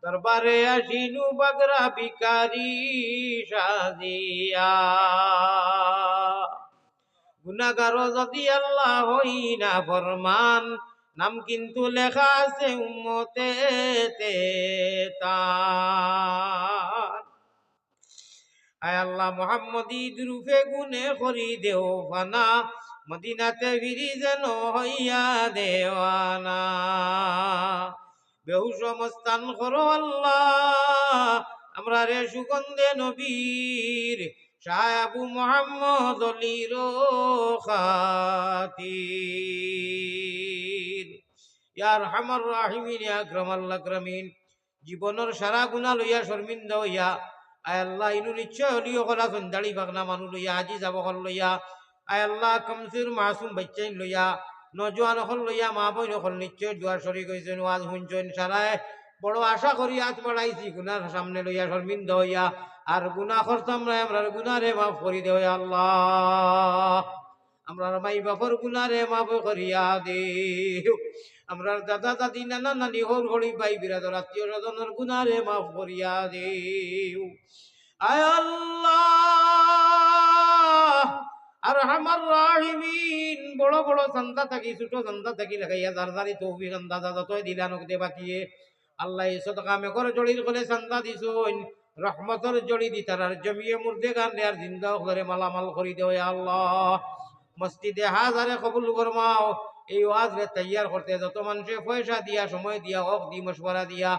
দরবারে আসিনু বাগরা ভিখারি সাজিয়া। গুনাহগার যদি আল্লাহ হই না ফরমান, নাম কিন্তু লেখা আছে উম্মতেতে তার। আয় আল্লাহ মুহাম্মদী দুরূপে গুনে করি দেও ফানা, মদিনাতে ফিরি যেন হইয়া দেওয়ানা। বেহুশ মস্তান করো আল্লাহ আমরা রে সুগন্ধে নবীর, শাহ আবু মুহাম্মদ অলির খাতির। ইয়া আরহামার রাহিমিন, ইয়া আকরামাল আকরামিন। জীবনের সারা গুনাহ লইয়া শর্মিন্দা হইয়া আয় আল্লাহ ইনু নিশ্চয় হলিও কলা সন্ধ্যাড়ি বাগনা মানুষ লইয়া আজি যাব হল লইয়া আয় আল্লাহ কমসির মাসুম বাচ্চাইন লইয়া নজওয়ান হল লইয়া মা বইন হল নিশ্চয় দুয়ার শরীক হইছেন, ওয়াজ শুনছেন। সারায় বড় আশা করি হাত বাড়াইছি গুনার সামনে লইয়া শর্মিন্দা হইয়া। আর গুনাহ করতাম না, আমরা গুনারে মাফ করি দেও আল্লাহ। আমরার মাই বাপর গুনারে মাফ করিয়া দেও। আমরার দাদা দাদি নানা নানি হর হরি ভাই বিরাদর আত্মীয় স্বজনের গুনারে মাফ করিয়া দেও আয় আল্লাহ। আর আমার রাহিমিন, বড় বড় চান্দা থাকি ছোট চান্দা থাকি লাগাইয়া যার যারি তৌফিক আন্দাজা যতই দিলানক দে বাকিয়ে আল্লাহ সদকা মেঘর জড়ির করে চান্দা দিছুন, রহমতর জড়ি দি তার জমিয়ে মুর্দে গান আর জিন্দা করে মালামাল করি দেও আল্লাহ। মসজিদে হাজারে কবুল ফরমাও। এই ওয়াজরে তৈয়ার করতে যত মানুষে পয়সা দিয়া, সময় দিয়া, হক দি, মশওয়ারা দিয়া,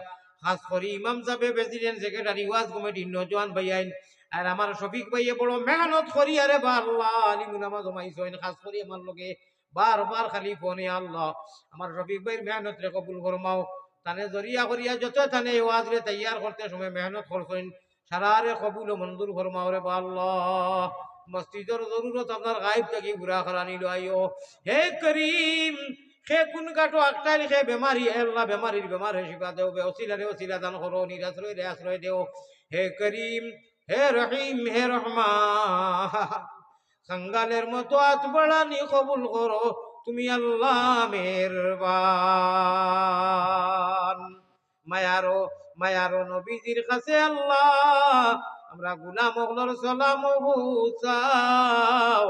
খাস করে ইমাম সাহেব, প্রেসিডেন্ট, সেক্রেটারি, ওয়াজ কমিটি, নজওয়ান ভাইয়াইন আর আমার শফিক ভাইয়ে বড় মেহনত করি আরে বা আল্লাহ আলিমুলামা জমাইছেন। খাস করে আমার লোকে বারবার খালি ফোনে আল্লাহ আমার শফিক ভাইয়ের মেহনত রে কবুল ফরমাও। তানে জরিয়া করিয়া যত তানে ওয়াজরে তৈয়ার করতে সময় মেহনত করছেন, সারারে কবুল ও মঞ্জুর ফরমাও রে বা আল্লাহ। মসজিদের জরুরত আপনার গায়েব থেকে ঘুরা করানি আইও হে করিম। সে কোন কাটো আক্তার সে বেমারি আল্লাহ বেমারির বেমার শিফা দেও, বেওসিলারে ওসিলা দান করো, নিরাশ্রয় রে আশ্রয় দেও হে করিম। হে রহিম, হে রহমান, সঙ্গালের মতো আত বাড়ানি কবুল করো তুমি আল্লাহ মেহেরবান। মায়ারো মায়ারো নবীজির কাছে আল্লাহ আমরা গুলাম ওগুলোর সালাম পৌঁছাও।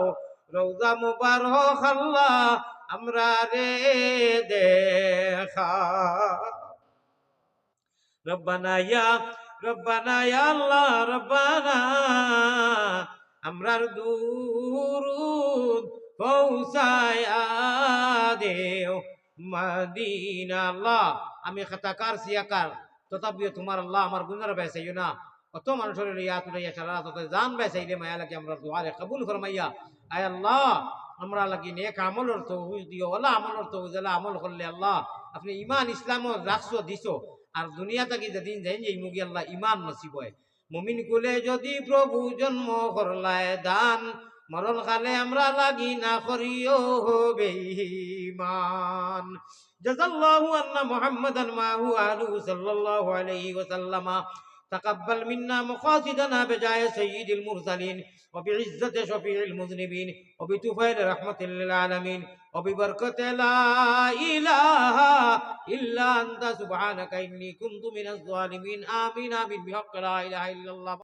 রওজা মুবারক আল্লাহ আমরা রে দেখা। রব্বানা ইয়া আল্লাহ রব্বানা আমরার দুরুদ পৌঁছায়া দেও মদিনা। আল্লাহ আমি খাতাকার সিয়াকার, তথাপিও তোমার আল্লাহ আমার গুনার বেসাইও না। কত মানুষের লইয়া তুলাইয়া সারা তত জান বেসাইলে মায়া লাগে আমরা দুয়ারে কবুল ফরমাইয়া। আয় আল্লাহ আমরা লাগি নেক আমলের তৌফিক দিও। ওলা আমলের তৌফিক আমল করলে আল্লাহ আপনি ইমান ইসলাম রাখছো দিছো, আর দুনিয়া থাকি যেদিন যাই যে মুগি আল্লাহ ইমান নসিব হয়। মুমিন কুলে যদি প্রভু জন্ম করলায় দান, মরণ কালে আমরা লাগি না করিও হবে ইমান। জাযাল্লাহু আন্না মুহাম্মাদান মাহু আলু সাল্লাল্লাহু আলাইহি ওয়াসাল্লামা। تقبل منا مقاصدنا بجاه سيد المرسلين وبعزة شفيع المذنبين وبتفيل رحمة للعالمين وببركة لا إله إلا أنت سبحانك إني كنت من الظالمين. آمين آمين بحق لا إله إلا الله.